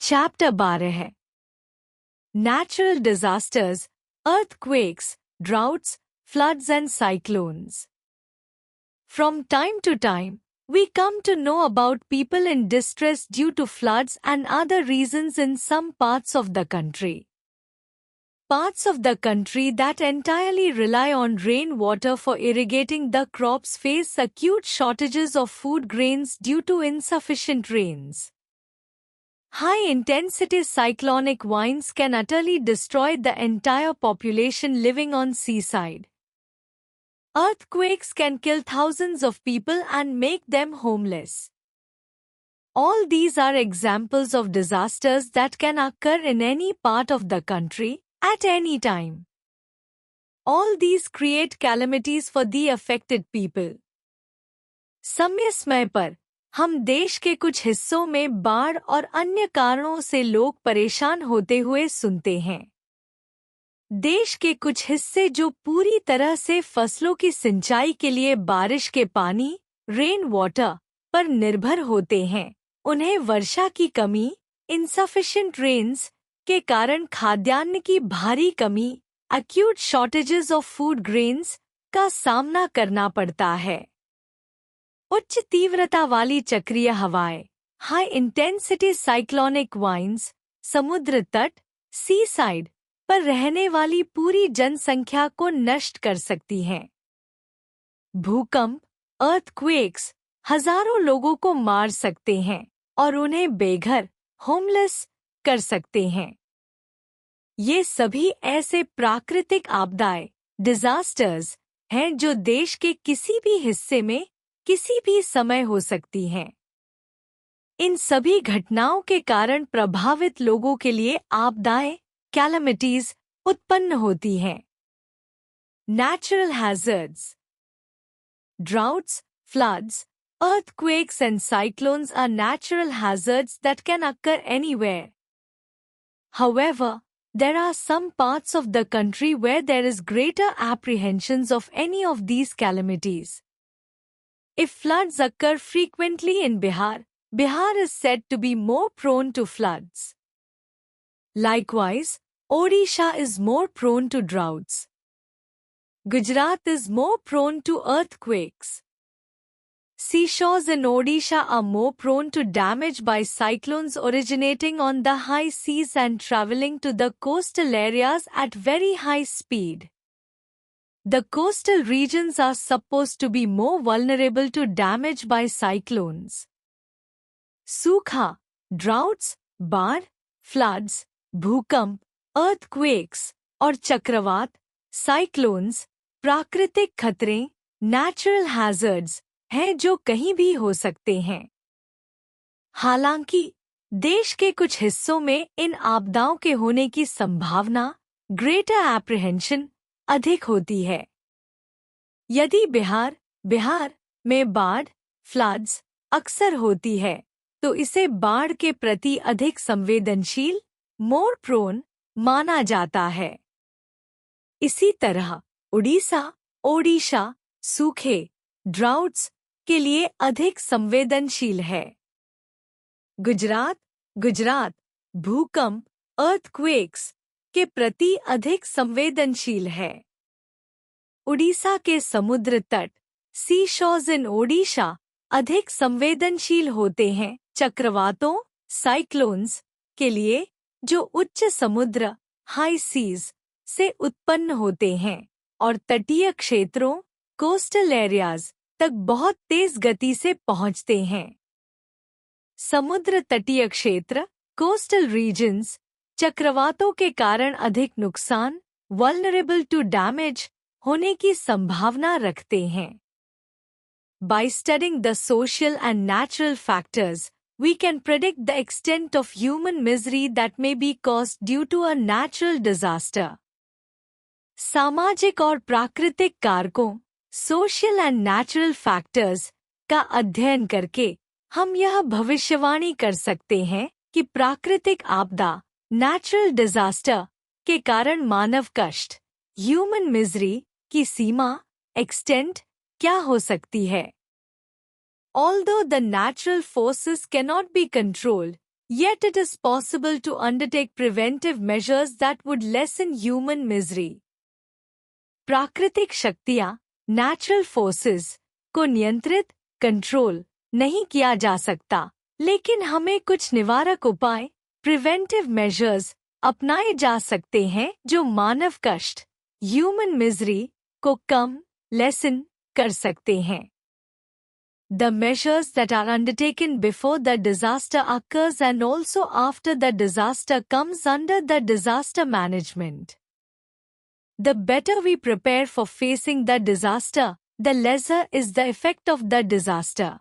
Chapter 12 है natural disasters, earthquakes, droughts, floods and cyclones. From time to time, we come to know about people in distress due to floods and other reasons in some parts of the country. Parts of the country that entirely rely on rainwater for irrigating the crops face acute shortages of food grains due to insufficient rains. High-intensity cyclonic winds can utterly destroy the entire population living on seaside. Earthquakes can kill thousands of people and make them homeless. All these are examples of disasters that can occur in any part of the country, at any time. All these create calamities for the affected people. समय समय पर हम देश के कुछ हिस्सों में बाढ़ और अन्य कारणों से लोग परेशान होते हुए सुनते हैं। देश के कुछ हिस्से जो पूरी तरह से फसलों की सिंचाई के लिए बारिश के पानी, रेन वाटर, पर निर्भर होते हैं, उन्हें वर्षा की कमी, इनसफिशिएंट रेन्स, के कारण खाद्यान्न की भारी कमी, acute shortages of food grains, का सामना करना पड़ता है। उच्च तीव्रता वाली चक्रीय हवाएं, हाई इंटेंसिटी साइक्लोनिक वाइंड्स, समुद्र तट, सी साइड पर रहने वाली पूरी जनसंख्या को नष्ट कर सकती हैं। भूकंप, अर्थक्वेक्स, हजारों लोगों को मार सकते हैं और उन्हें बेघर, होमलेस, कर सकते हैं। ये सभी ऐसे प्राकृतिक आपदाएं, डिजास्टर्स, हैं जो देश के किसी भी हिस्से में किसी भी समय हो सकती हैं। इन सभी घटनाओं के कारण प्रभावित लोगों के लिए आपदाएं, कैलामिटीज, उत्पन्न होती हैं। Natural hazards, droughts, floods, earthquakes and cyclones are natural hazards that can occur anywhere. However, there are some parts of the country where there is greater apprehensions of any of these calamities. If floods occur frequently in Bihar, Bihar is said to be more prone to floods. Likewise, Odisha is more prone to droughts. Gujarat is more prone to earthquakes. Seashores in Odisha are more prone to damage by cyclones originating on the high seas and traveling to the coastal areas at very high speed. The coastal regions are supposed to be more vulnerable to damage by cyclones. सूखा, droughts, बाढ़, floods, भूकंप, earthquakes और चक्रवात, cyclones, प्राकृतिक खतरे, natural hazards, हैं जो कहीं भी हो सकते हैं। हालांकि देश के कुछ हिस्सों में इन आपदाओं के होने की संभावना, ग्रेटर एप्रीहेंशन, अधिक होती है। यदि बिहार में बाढ़, फ्लड्स अक्सर होती है, तो इसे बाढ़ के प्रति अधिक संवेदनशील, मोर प्रोन, माना जाता है। इसी तरह ओडिशा सूखे, ड्राउट्स के लिए अधिक संवेदनशील है। गुजरात भूकंप, earthquakes के प्रति अधिक संवेदनशील है। उड़ीसा के समुद्र तट, सी शोर्स इन ओडिशा, अधिक संवेदनशील होते हैं चक्रवातों, साइक्लोन्स, के लिए, जो उच्च समुद्र, हाई सीज, से उत्पन्न होते हैं और तटीय क्षेत्रों, कोस्टल एरियाज, तक बहुत तेज गति से पहुंचते हैं। समुद्र तटीय क्षेत्र, कोस्टल रीजन्स, चक्रवातों के कारण अधिक नुकसान, वल्नरेबल टू डैमेज, होने की संभावना रखते हैं। By studying the social and natural factors, we can predict the extent of human misery that may be caused due to a natural disaster. सामाजिक और प्राकृतिक कारकों, सोशल एंड नेचुरल फैक्टर्स, का अध्ययन करके हम यह भविष्यवाणी कर सकते हैं कि प्राकृतिक आपदा, नेचुरल डिजास्टर, के कारण मानव कष्ट, ह्यूमन मिजरी, की सीमा, एक्सटेंट, क्या हो सकती है। Although the natural forces cannot be controlled, Yet it is possible to undertake preventive measures that would lessen human misery. प्राकृतिक शक्तियाँ, natural forces, को नियंत्रित, कंट्रोल नहीं किया जा सकता, लेकिन हमें कुछ निवारक उपाय, प्रिवेंटिव मेजर्स, अपनाए जा सकते हैं जो मानव कष्ट, ह्यूमन मिजरी, को कम, लेसन कर सकते हैं. The measures that are undertaken before the disaster occurs and also after the disaster comes under the disaster management. The better we prepare for facing the disaster, the lesser is the effect of the disaster.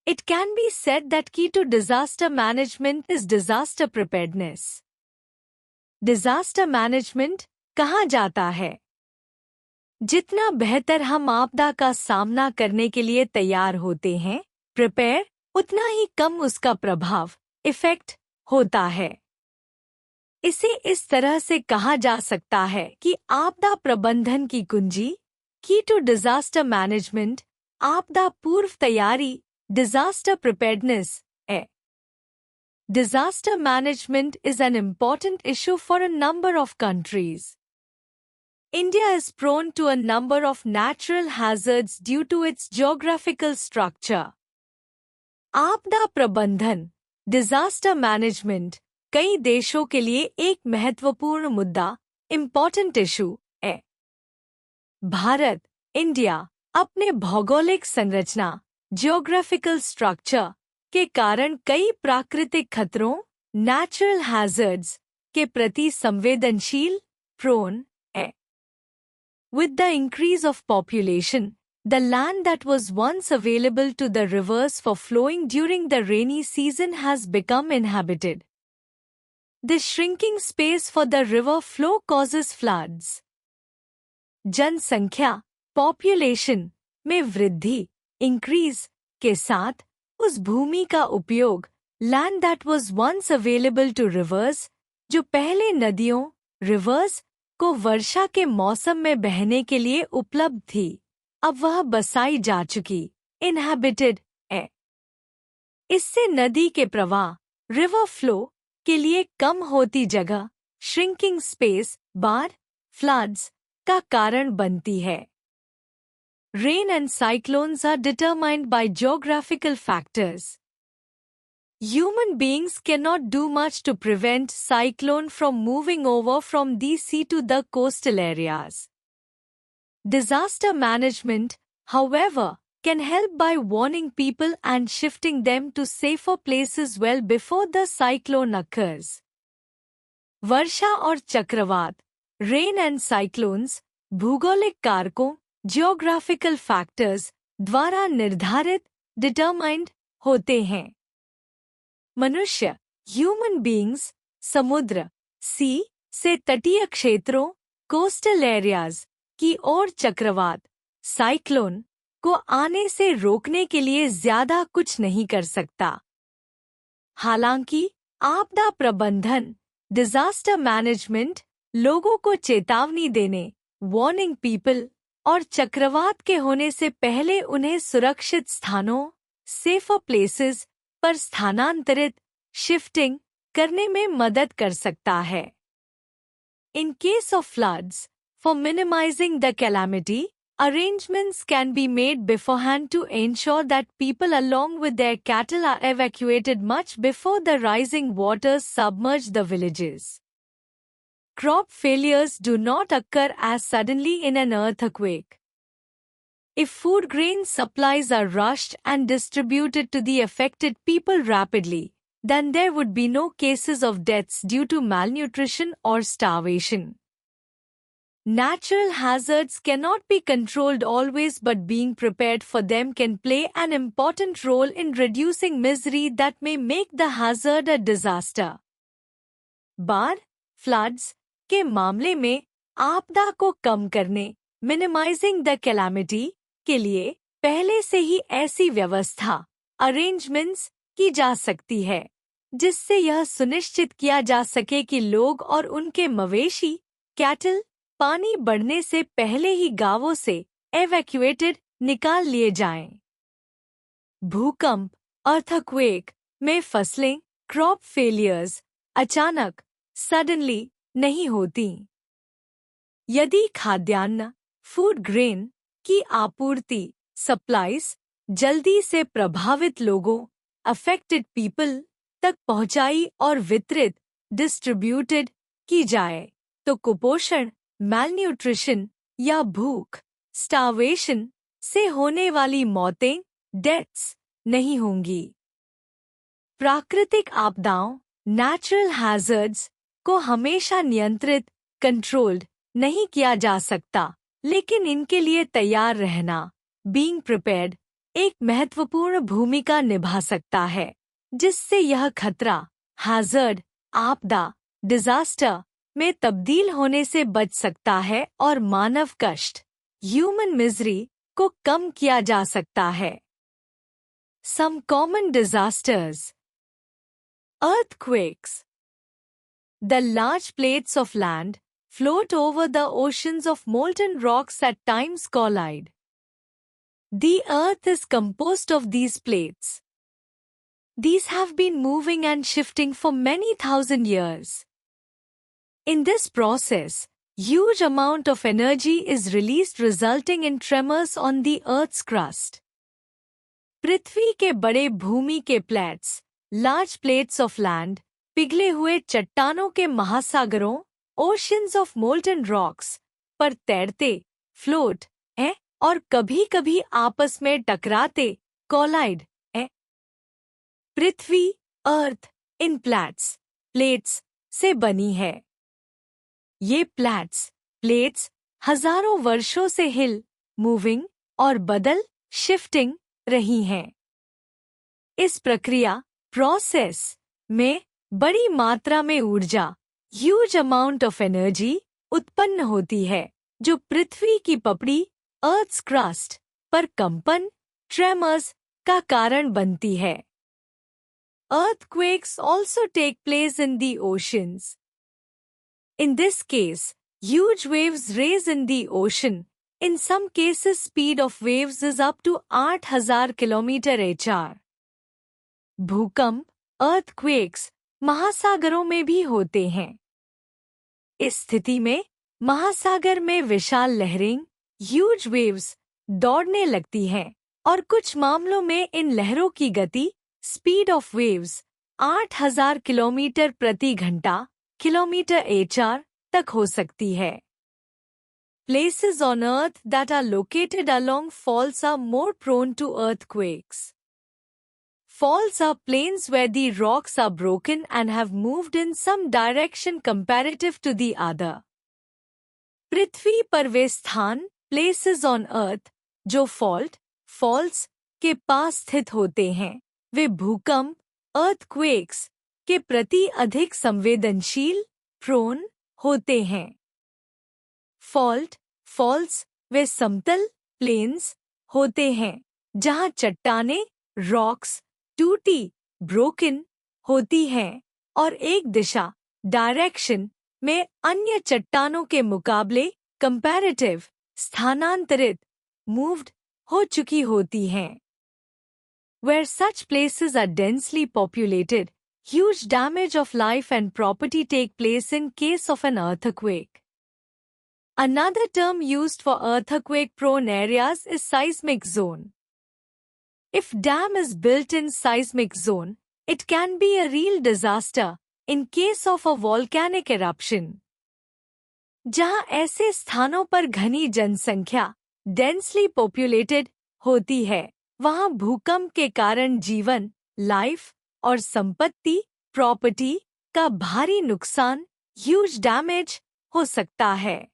It can be said that key to disaster management is disaster preparedness. Disaster management कहाँ जाता है? जितना बेहतर हम आपदा का सामना करने के लिए तैयार होते हैं, प्रिपेयर, उतना ही कम उसका प्रभाव, इफेक्ट, होता है. इसे इस तरह से कहा जा सकता है कि आपदा प्रबंधन की कुंजी, की टू डिजास्टर मैनेजमेंट, आपदा पूर्व तैयारी, डिजास्टर प्रिपेयर्डनेस, है. Disaster management is an important issue for a number of countries. India is prone to a number of natural hazards due to its geographical structure. आपदा प्रबंधन, disaster management, कई देशों के लिए एक महत्वपूर्ण मुद्दा, important issue, है. भारत, इंडिया, अपने भौगोलिक संरचना, geographical structure, के कारण कई प्राकृतिक खतरों, natural hazards, के प्रति संवेदनशील, prone, है. With the increase of population, the land that was once available to the rivers for flowing during the rainy season has become inhabited. This shrinking space for the river flow causes floods. जनसंख्या, population, में वृद्धि, increase, के साथ, उस भूमि का उपयोग, land that was once available to rivers, जो पहले नदियों, rivers, को वर्षा के मौसम में बहने के लिए उपलब्ध थी, अब वह बसाई जा चुकी, inhabited, है. इससे नदी के प्रवाह, river flow, के लिए कम होती जगह, shrinking space, बाढ़, floods, का कारण बनती है. Rain and cyclones are determined by geographical factors. Human beings cannot do much to prevent cyclone from moving over from the sea to the coastal areas. Disaster management, however, can help by warning people and shifting them to safer places well before the cyclone occurs. वर्षा और चक्रवात, rain and cyclones, भूगोलिक कारकों, geographical factors, द्वारा निर्धारित, determined, होते हैं. मनुष्य, human beings, समुद्र, सी, से तटीय क्षेत्रों, कोस्टल एरियाज, की ओर चक्रवात, साइक्लोन, को आने से रोकने के लिए ज्यादा कुछ नहीं कर सकता. हालांकि, आपदा प्रबंधन, डिजास्टर मैनेजमेंट, लोगों को चेतावनी देने, वार्निंग पीपल, और चक्रवात के होने से पहले उन्हें सुरक्षित स्थानों, सेफर प्लेसेस, पर स्थानांतरित, शिफ्टिंग, करने में मदद कर सकता है. In case of floods, for minimizing the calamity, arrangements can be made beforehand to ensure that people along with their cattle are evacuated much before the rising waters submerge the villages. Crop failures do not occur as suddenly in an earthquake. If food grain supplies are rushed and distributed to the affected people rapidly, then there would be no cases of deaths due to malnutrition or starvation. Natural hazards cannot be controlled always, but being prepared for them can play an important role in reducing misery that may make the hazard a disaster. बाढ़, floods, के मामले में आपदा को कम करने, minimizing the calamity, के लिए पहले से ही ऐसी व्यवस्था, अरेंजमेंट्स, की जा सकती है, जिससे यह सुनिश्चित किया जा सके कि लोग और उनके मवेशी, कैटल, पानी बढ़ने से पहले ही गांवों से एवैक्यूएटेड, निकाल लिए जाएं. भूकंप, अर्थक्वेक, में फसलें, क्रॉप फेलियर्स अचानक सडनली नहीं होती। यदि खाद्यान्न फूड ग्रेन की आपूर्ति सप्लाईज जल्दी से प्रभावित लोगों अफेक्टेड पीपल तक पहुंचाई और वितरित डिस्ट्रीब्यूटेड की जाए तो कुपोषण मैलन्यूट्रिशन या भूख स्टार्वेशन से होने वाली मौतें डेथ्स नहीं होंगी। प्राकृतिक आपदाओं नेचुरल हैजर्ड्स को हमेशा नियंत्रित कंट्रोल्ड नहीं किया जा सकता, लेकिन इनके लिए तैयार रहना बीइंग प्रिपेयर्ड एक महत्वपूर्ण भूमिका निभा सकता है, जिससे यह खतरा हैजर्ड आपदा डिजास्टर में तब्दील होने से बच सकता है और मानव कष्ट ह्यूमन मिजरी को कम किया जा सकता है। Some common disasters earthquakes. The large plates of land float over the oceans of molten rocks at times collide. The earth is composed of these plates. These have been moving and shifting for many thousand years. In this process, huge amount of energy is released resulting in tremors on the earth's crust. पृथ्वी के बड़े भूमि के plates large plates of land पिघले हुए चट्टानों के महासागरों oceans of molten rocks पर तैरते float हैं और कभी-कभी आपस में टकराते कोलाइड हैं। पृथ्वी अर्थ इन प्लेट्स से बनी है। ये प्लेट्स हजारों वर्षों से हिल मूविंग और बदल शिफ्टिंग रही हैं। इस प्रक्रिया प्रोसेस में बड़ी मात्रा में ऊर्जा ह्यूज अमाउंट ऑफ एनर्जी उत्पन्न होती है, जो पृथ्वी की पपड़ी अर्थ्स क्रस्ट पर कंपन ट्रेमर्स का कारण बनती है। Earthquakes also take place in the oceans. In this case, huge waves raise in the ocean. In some cases, speed of waves is up to 8,000 km/h. भूकंप earthquakes महासागरों में भी होते हैं। इस स्थिति में महासागर में विशाल लहरें ह्यूज वेव्स दौड़ने लगती हैं और कुछ मामलों में इन लहरों की गति स्पीड ऑफ वेव्स 8,000 किलोमीटर प्रति घंटा km/h तक हो सकती है। Places on Earth that are located along faults are more prone to earthquakes. Faults are plains where the rocks are broken and have moved in some direction comparative to the other. पृथ्वी पर वे स्थान places on Earth जो faults के पास स्थित होते हैं, वे भूकंप earthquakes के प्रति अधिक संवेदनशील prone होते हैं। faults वे समतल plains होते हैं जहां चट्टानें rocks टूटी broken होती हैं और एक दिशा डायरेक्शन में अन्य चट्टानों के मुकाबले कंपैरेटिव स्थानांतरित मूव्ड हो चुकी होती हैं। Where such places are densely populated, huge damage of life and property take place in case of an earthquake. Another term used for earthquake-prone areas is seismic zone. If dam is built in seismic zone, it can be a real disaster in case of a volcanic eruption. जहां ऐसे स्थानों पर घनी जनसंख्या densely populated होती है, वहां भूकंप के कारण जीवन लाइफ और संपत्ति प्रॉपर्टी का भारी नुकसान ह्यूज डैमेज हो सकता है।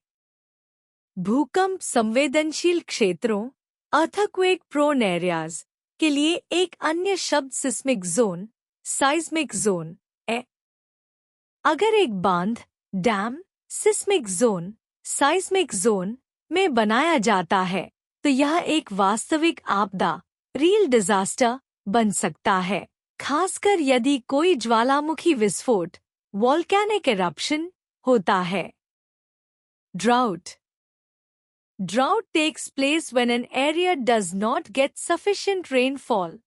भूकंप संवेदनशील क्षेत्रों earthquake prone areas के लिए एक अन्य शब्द seismic zone है। अगर एक बांध डैम seismic zone में बनाया जाता है तो यह एक वास्तविक आपदा रियल डिजास्टर बन सकता है, खासकर यदि कोई ज्वालामुखी विस्फोट वोल्केनिक एरप्शन होता है। Drought takes place when an area does not get sufficient rainfall.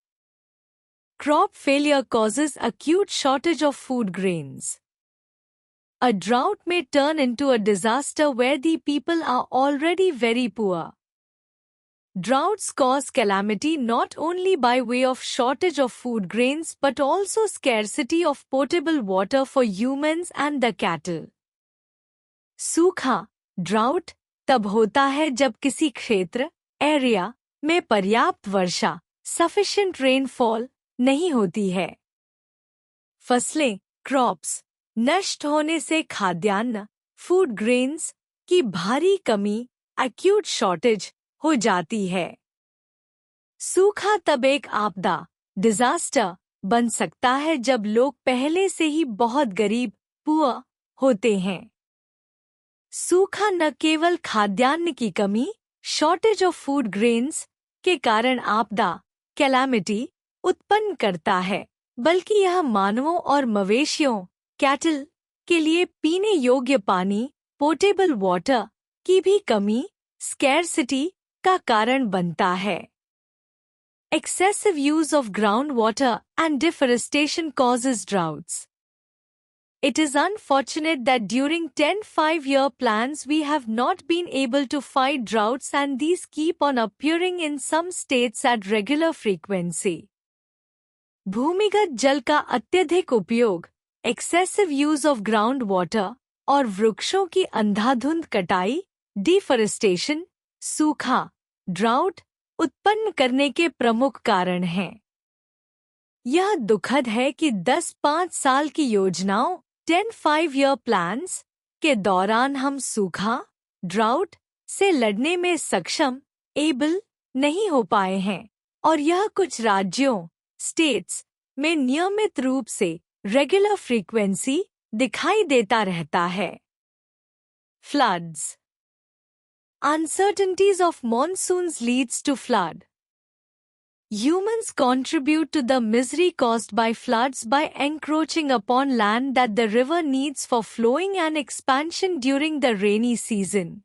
Crop failure causes acute shortage of food grains. A drought may turn into a disaster where the people are already very poor. Droughts cause calamity not only by way of shortage of food grains but also scarcity of potable water for humans and the cattle. सूखा drought तब होता है जब किसी क्षेत्र area में पर्याप्त वर्षा sufficient rainfall नहीं होती है। फसलें क्रॉप्स नष्ट होने से खाद्यान्न फूड ग्रेन्स की भारी कमी एक्यूट शॉर्टेज हो जाती है। सूखा तब एक आपदा डिजास्टर बन सकता है जब लोग पहले से ही बहुत गरीब पुअर होते हैं। सूखा न केवल खाद्यान्न की कमी शॉर्टेज ऑफ फूड ग्रेन्स के कारण आपदा कैलामिटी उत्पन्न करता है, बल्कि यह मानवों और मवेशियों कैटल के लिए पीने योग्य पानी पोर्टेबल वाटर की भी कमी स्कैरसिटी का कारण बनता है। Excessive use of groundwater and deforestation causes droughts. It is unfortunate that during 10 5-year plans we have not been able to fight droughts and these keep on appearing in some states at regular frequency. भूमिगत जल का अत्यधिक उपयोग, excessive use of groundwater और वृक्षों की अंधाधुंध कटाई, deforestation, सूखा, ड्राउट उत्पन्न करने के प्रमुख कारण हैं। यह दुखद है कि 10-5 साल की योजनाओं 10 5-year प्लान्स के दौरान हम सूखा ड्राउट से लड़ने में सक्षम एबल नहीं हो पाए हैं और यह कुछ राज्यों स्टेट्स में नियमित रूप से रेगुलर फ्रीक्वेंसी दिखाई देता रहता है। Floods Uncertainties of monsoons leads to flood. Humans contribute to the misery caused by floods by encroaching upon land that the river needs for flowing and expansion during the rainy season.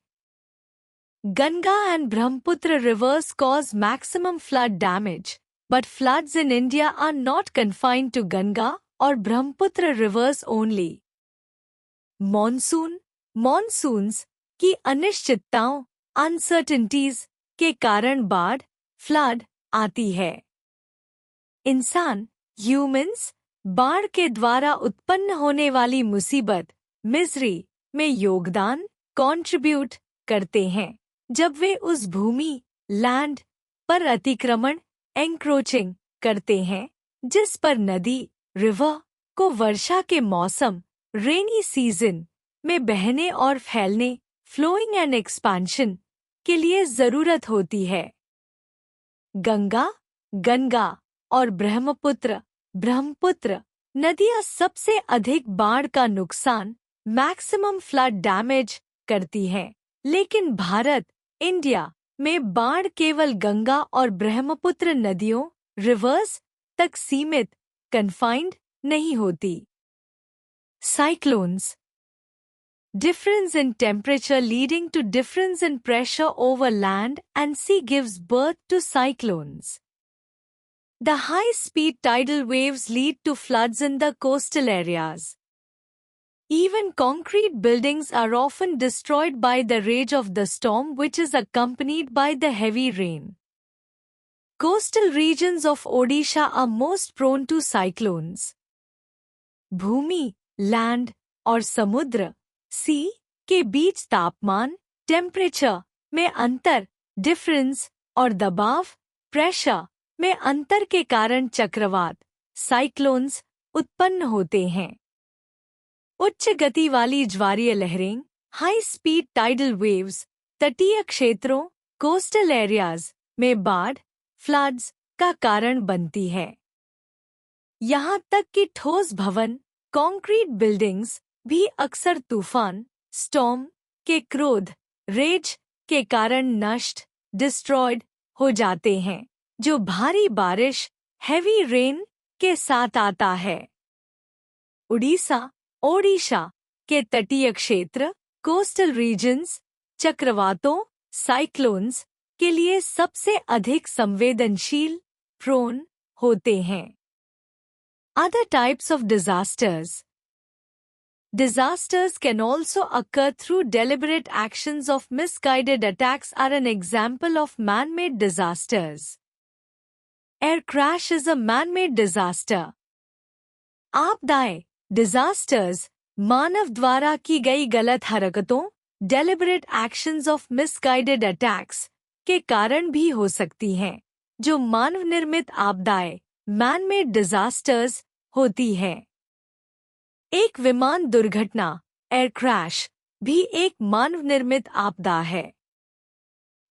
Ganga and Brahmaputra rivers cause maximum flood damage, but floods in India are not confined to Ganga or Brahmaputra rivers only. Monsoons की अनिश्चितताओं uncertainties के कारण बाढ़ flood आती है। इंसान humans बाढ़ के द्वारा उत्पन्न होने वाली मुसीबत मिजरी में योगदान कंट्रीब्यूट करते हैं जब वे उस भूमि लैंड पर अतिक्रमण एंक्रोचिंग करते हैं जिस पर नदी रिवर को वर्षा के मौसम रेनी सीजन में बहने और फैलने फ्लोइंग एंड एक्सपेंशन के लिए जरूरत होती है। गंगा और ब्रह्मपुत्र नदियां सबसे अधिक बाढ़ का नुकसान मैक्सिमम फ्लड डैमेज करती हैं, लेकिन भारत इंडिया में बाढ़ केवल गंगा और ब्रह्मपुत्र नदियों रिवर्स तक सीमित कन्फाइंड नहीं होती। Cyclones Difference in temperature leading to difference in pressure over land and sea gives birth to cyclones. The high-speed tidal waves lead to floods in the coastal areas. Even concrete buildings are often destroyed by the rage of the storm which is accompanied by the heavy rain. Coastal regions of Odisha are most prone to cyclones. भूमि, land और समुद्र सी के बीच तापमान temperature में अंतर difference और दबाव pressure में अंतर के कारण चक्रवात साइक्लोन्स उत्पन्न होते हैं। उच्च गति वाली ज्वारीय लहरें हाई स्पीड टाइडल वेव्स तटीय क्षेत्रों कोस्टल एरियाज में बाढ़ फ्लड्स का कारण बनती है। यहाँ तक कि ठोस भवन कॉन्क्रीट बिल्डिंग्स भी अक्सर तूफान स्टॉर्म के क्रोध रेज के कारण नष्ट डिस्ट्रॉयड हो जाते हैं जो भारी बारिश हेवी रेन के साथ आता है। ओडिशा के तटीय क्षेत्र कोस्टल रीजन्स चक्रवातों साइक्लोन्स के लिए सबसे अधिक संवेदनशील प्रोन होते हैं। Other types of disasters. Disasters can also occur through deliberate actions of misguided attacks are an example of man-made disasters. Air crash is a man-made disaster. आपदाएं, disasters, मानव द्वारा की गई गलत हरकतों, deliberate actions of misguided attacks, के कारण भी हो सकती हैं, जो मानव निर्मित आपदाएं, man-made disasters, होती हैं। एक विमान दुर्घटना, एयर क्रैश, भी एक मानव निर्मित आपदा है।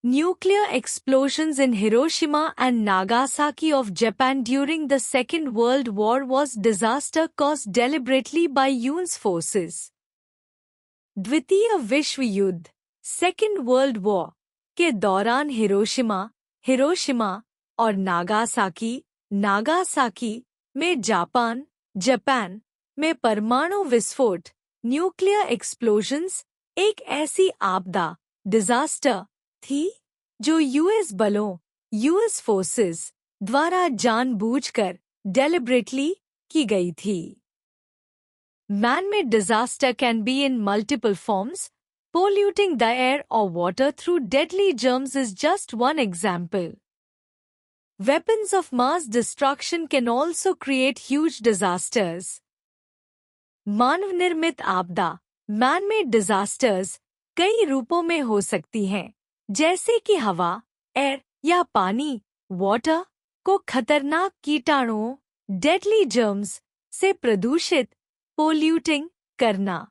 Nuclear explosions in Hiroshima and Nagasaki of Japan during the Second World War was disaster caused deliberately by US forces. द्वितीय विश्व युद्ध, Second World War, के दौरान हिरोशिमा और नागासाकी में जापान में परमाणु विस्फोट, न्यूक्लियर एक्सप्लोजन्स, एक ऐसी आपदा, डिजास्टर, थी जो यूएस बलों, यूएस फोर्सेस, द्वारा जानबूझकर, डेलिबरेटली, की गई थी। Man-made disaster can be in multiple forms. Polluting the air or water through deadly germs is just one example. Weapons of mass destruction can also create huge disasters. मानव निर्मित आपदा, man-made disasters, कई रूपों में हो सकती हैं, जैसे कि हवा, एयर या पानी, वाटर, को खतरनाक कीटाणुओं, deadly germs, से प्रदूषित, polluting, करना।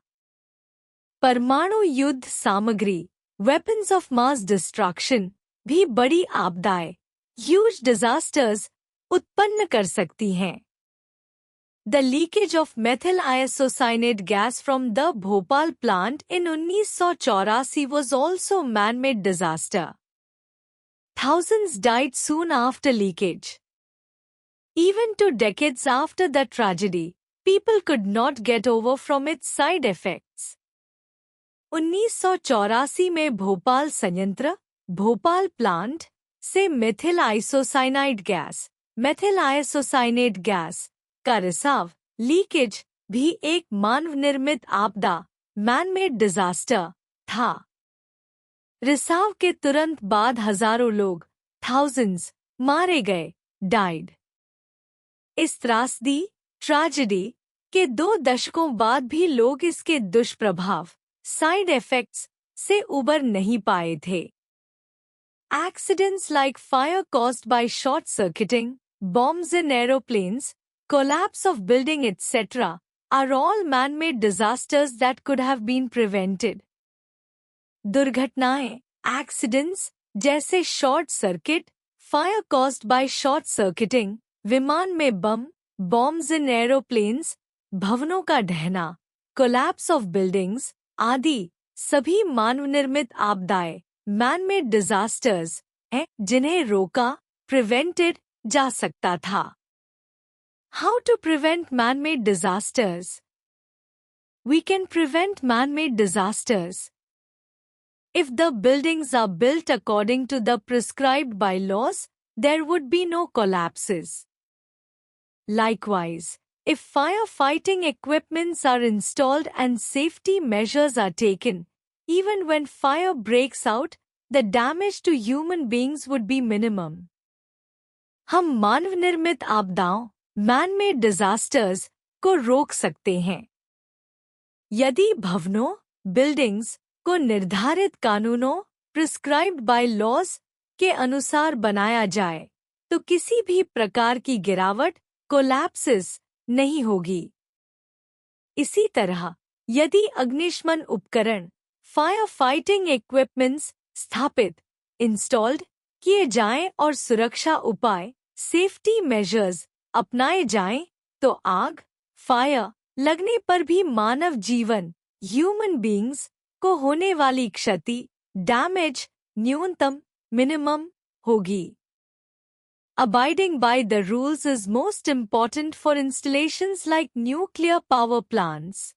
परमाणु युद्ध सामग्री, weapons of mass destruction, भी बड़ी आपदाएं, huge disasters, उत्पन्न कर सकती हैं। The leakage of methyl isocyanate gas from the Bhopal plant in 1984 was also man-made disaster. Thousands died soon after leakage. Even 2 decades after the tragedy, people could not get over from its side effects. 1984 में भोपाल संयंत्र, Bhopal plant, से methyl isocyanate gas, का रिसाव, leakage, भी एक मानव निर्मित आपदा, man-made disaster, था। रिसाव के तुरंत बाद हजारों लोग, thousands, मारे गए, died. इस त्रासदी, ट्रेजेडी, के 2 दशकों बाद भी लोग इसके दुष्प्रभाव, साइड इफेक्ट्स, से उबर नहीं पाए थे। Accidents like fire caused by short circuiting, bombs in aeroplanes, collapse of building etc. are all man-made disasters that could have been prevented. दुर्घटनाएं, accidents, जैसे short circuit, fire caused by short circuiting, विमान में बम, bombs in aeroplanes, भवनों का ढहना, collapse of buildings, आदि, सभी मानव निर्मित आपदाएं, man-made disasters, हैं, जिन्हें रोका, prevented, जा सकता था। How to prevent man-made disasters? We can prevent man-made disasters. If the buildings are built according to the prescribed bylaws, there would be no collapses. Likewise, if firefighting equipments are installed and safety measures are taken, even when fire breaks out, the damage to human beings would be minimum. हम मानव निर्मित आपदाओं, man-made disasters, को रोक सकते हैं। यदि भवनों, buildings, को निर्धारित कानूनों, prescribed by laws, के अनुसार बनाया जाए, तो किसी भी प्रकार की गिरावट, collapses, नहीं होगी। इसी तरह, यदि अग्निशमन उपकरण, फायर फाइटिंग इक्विपमेंट्स, स्थापित, इंस्टॉल्ड, किए जाएं और सुरक्षा उपाय, सेफ्टी मेजर्स, अपनाए जाएं, तो आग, फायर, लगने पर भी मानव जीवन, ह्यूमन बीइंग्स, को होने वाली क्षति, डैमेज, न्यूनतम, मिनिमम, होगी। Abiding by the rules is most important for installations like nuclear power plants.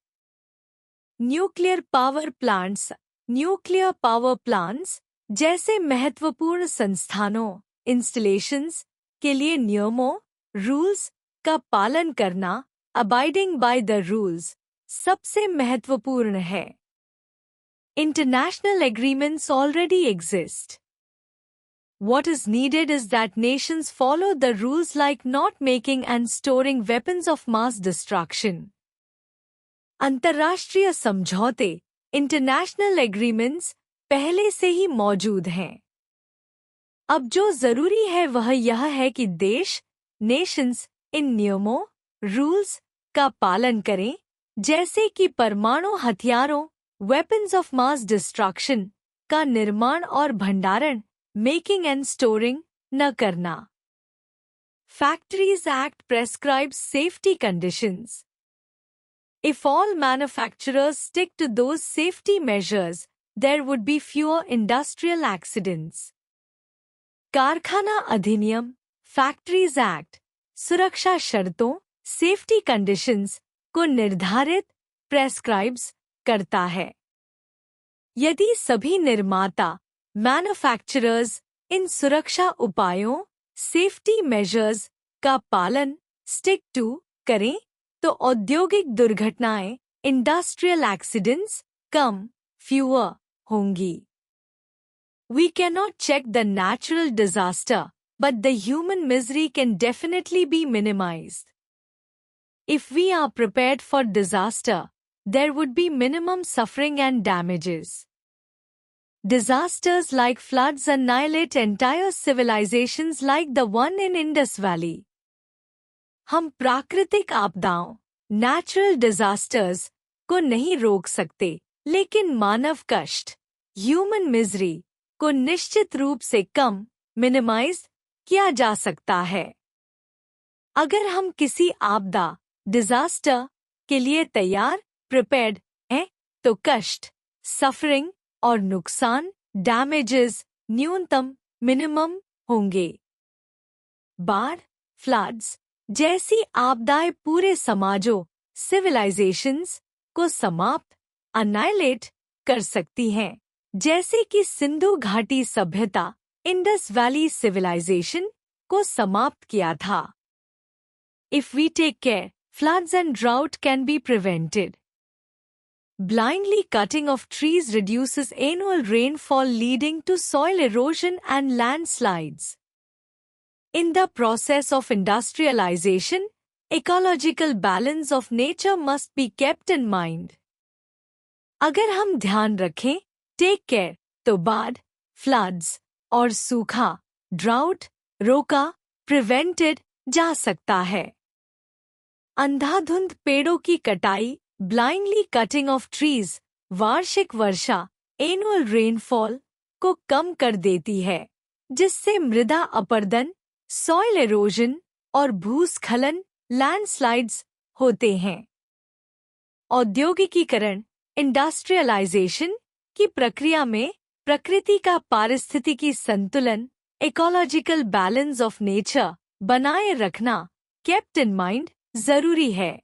Nuclear power plants जैसे महत्वपूर्ण संस्थानों, installations, के लिए नियमों, rules, का पालन करना, अबाइडिंग बाय द रूल्स, सबसे महत्वपूर्ण है। International agreements already exist. What is needed is that nations follow the rules like not making and storing weapons of mass destruction. अंतर्राष्ट्रीय समझौते, इंटरनेशनल एग्रीमेंट्स पहले से ही मौजूद हैं। अब जो जरूरी है वह यह है कि देश, नेशंस, इन नियमों, रूल्स का पालन करें, जैसे कि परमाणु हथियारों, वेपन्स ऑफ मास डिस्ट्रक्शन का निर्माण और भंडारण, मेकिंग एंड स्टोरिंग न करना। Factories act prescribes safety conditions. If all manufacturers stick to those safety measures, there would be fewer industrial accidents. कारखाना अधिनियम, फैक्ट्रीज एक्ट, सुरक्षा शर्तों, सेफ्टी कंडीशंस को निर्धारित, प्रेस्क्राइब्स करता है। यदि सभी निर्माता, मैन्युफैक्चरर्स इन सुरक्षा उपायों, सेफ्टी मेजर्स का पालन, स्टिक टू करें, तो औद्योगिक दुर्घटनाएं, इंडस्ट्रियल एक्सीडेंट्स कम, फ्यूअर होंगी। We cannot check the natural disaster, but the human misery can definitely be minimized. If we are prepared for disaster, there would be minimum suffering and damages. Disasters like floods annihilate entire civilizations like the one in Indus Valley. हम प्राकृतिक आपदाओं, natural disasters को नहीं रोक सकते, लेकिन मानव कष्ट, human misery को निश्चित रूप से कम, मिनिमाइज किया जा सकता है। अगर हम किसी आपदा, डिजास्टर के लिए तैयार, प्रिपेयर्ड हैं, तो कष्ट, सफरिंग और नुकसान, डैमेजेस न्यूनतम, मिनिमम होंगे। बाढ़, फ्लड्स जैसी आपदाएं पूरे समाजों, सिविलाइजेशंस को समाप्त, अनाइलेट कर सकती हैं, जैसे कि सिंधु घाटी सभ्यता, इंडस वैली सिविलाइजेशन को समाप्त किया था। If we take care, floods and drought can be prevented. Blindly cutting of trees reduces annual rainfall, leading to soil erosion and landslides. In the process of industrialization, ecological balance of nature must be kept in mind. अगर हम ध्यान रखें, take care, तो बाढ़, floods और सूखा, drought रोका, prevented जा सकता है। अंधाधुंध पेड़ों की कटाई, ब्लाइंडली कटिंग ऑफ ट्रीज, वार्षिक वर्षा, एनुअल रेनफॉल को कम कर देती है, जिससे मृदा अपरदन, सॉइल एरोजन और भूस्खलन, लैंडस्लाइड्स होते हैं। औद्योगिकीकरण, इंडस्ट्रियलाइजेशन की प्रक्रिया में प्रकृति का पारिस्थितिकी संतुलन, इकोलॉजिकल बैलेंस ऑफ नेचर बनाए रखना, केप्ट इन माइंड जरूरी है।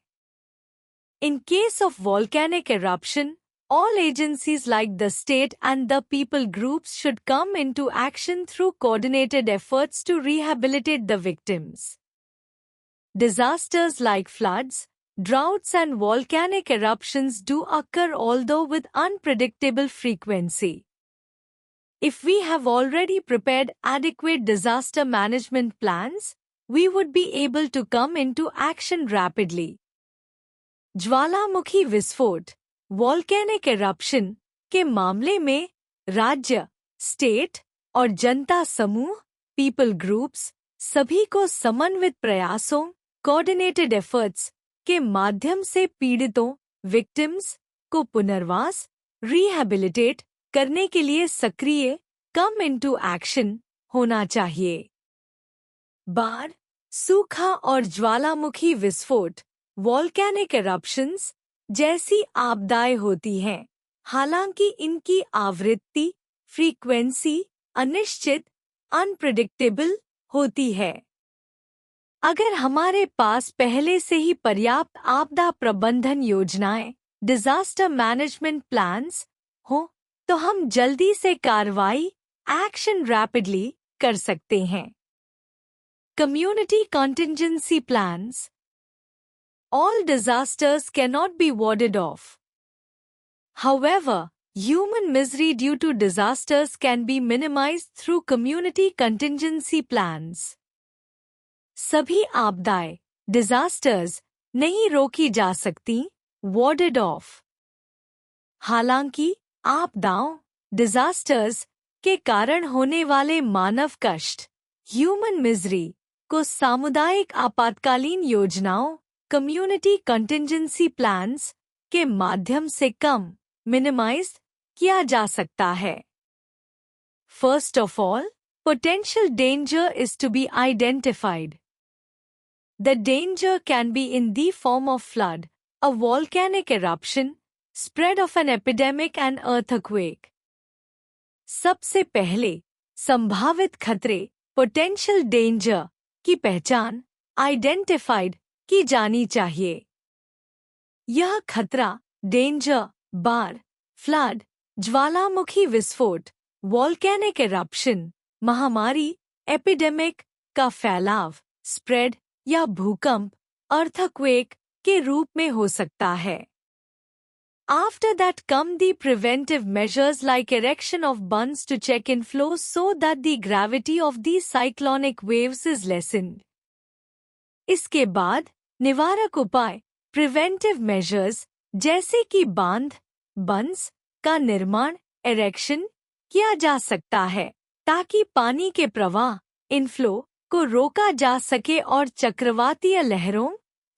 In case of volcanic eruption, all agencies like the state and the people groups should come into action through coordinated efforts to rehabilitate the victims. Disasters like floods, droughts and volcanic eruptions do occur, although with unpredictable frequency. If we have already prepared adequate disaster management plans, we would be able to come into action rapidly. ज्वालामुखी विस्फोट, volcanic eruption के मामले में राज्य, state और जनता समूह, people groups सभी को समन्वित प्रयासों, कोऑर्डिनेटेड एफर्ट्स के माध्यम से पीड़ितों, विक्टिम्स को पुनर्वास, रिहैबिलिटेट करने के लिए सक्रिय, कम इनटू एक्शन होना चाहिए। बाढ़, सूखा और ज्वालामुखी विस्फोट, वॉल्केनिक एरप्शंस जैसी आपदाएं होती हैं, हालांकि इनकी आवृत्ति, फ्रीक्वेंसी अनिश्चित, अनप्रेडिक्टेबल होती है। अगर हमारे पास पहले से ही पर्याप्त आपदा प्रबंधन योजनाएं, डिजास्टर मैनेजमेंट प्लान्स हो, तो हम जल्दी से कार्रवाई, एक्शन रैपिडली कर सकते हैं। Community contingency plans, all disasters cannot be warded off. However, human misery due to disasters can be minimized through community contingency plans. सभी आपदाएं, disasters, नहीं रोकी जा सकती, warded off. हालांकि आपदाओं, disasters के कारण होने वाले मानव कष्ट, human misery, को सामुदायिक आपातकालीन योजनाओं, community contingency plans, के माध्यम से कम, minimized, किया जा सकता है. First of all, potential danger is to be identified. The danger can be in the form of flood, a volcanic eruption, spread of an epidemic and earthquake. सबसे पहले संभावित खतरे potential danger की पहचान identified की जानी चाहिए. यह खतरा danger, बाढ़, flood, ज्वालामुखी विस्फोट, volcanic eruption, महामारी, epidemic का फैलाव, spread या भूकंप, earthquake के रूप में हो सकता है. After that come the preventive measures like erection of bunds to check inflows so that the gravity of these cyclonic waves is lessened. इसके बाद निवारक उपाय preventive measures जैसे कि बांध, bunds का निर्माण, erection किया जा सकता है ताकि पानी के प्रवाह, inflow को रोका जा सके और चक्रवातीय लहरों,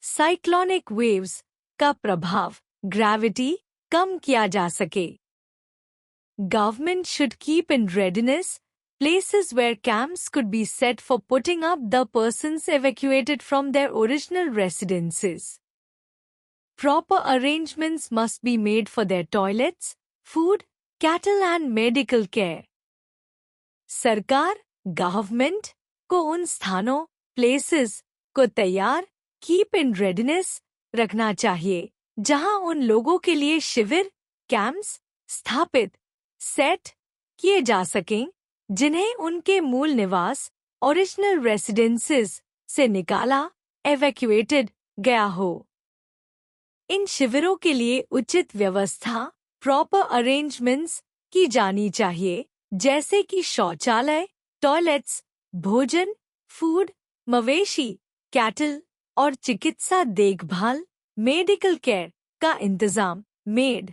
cyclonic waves का प्रभाव, gravity कम किया जा सके. Government should keep in readiness places where camps could be set for putting up the persons evacuated from their original residences. Proper arrangements must be made for their toilets, food, cattle and medical care. सरकार, government को उन स्थानों, places को तैयार, keep in readiness रखना चाहिए जहां उन लोगों के लिए शिविर, कैंप्स स्थापित, सेट किए जा सकें जिन्हें उनके मूल निवास, ओरिजिनल रेसिडेंसेस से निकाला, एवैक्यूएटेड गया हो. इन शिविरों के लिए उचित व्यवस्था, प्रॉपर अरेंजमेंट्स की जानी चाहिए जैसे कि शौचालय, टॉयलेट्स, भोजन, फूड, मवेशी, कैटल और चिकित्सा देखभाल, मेडिकल केयर का इंतजाम, मेड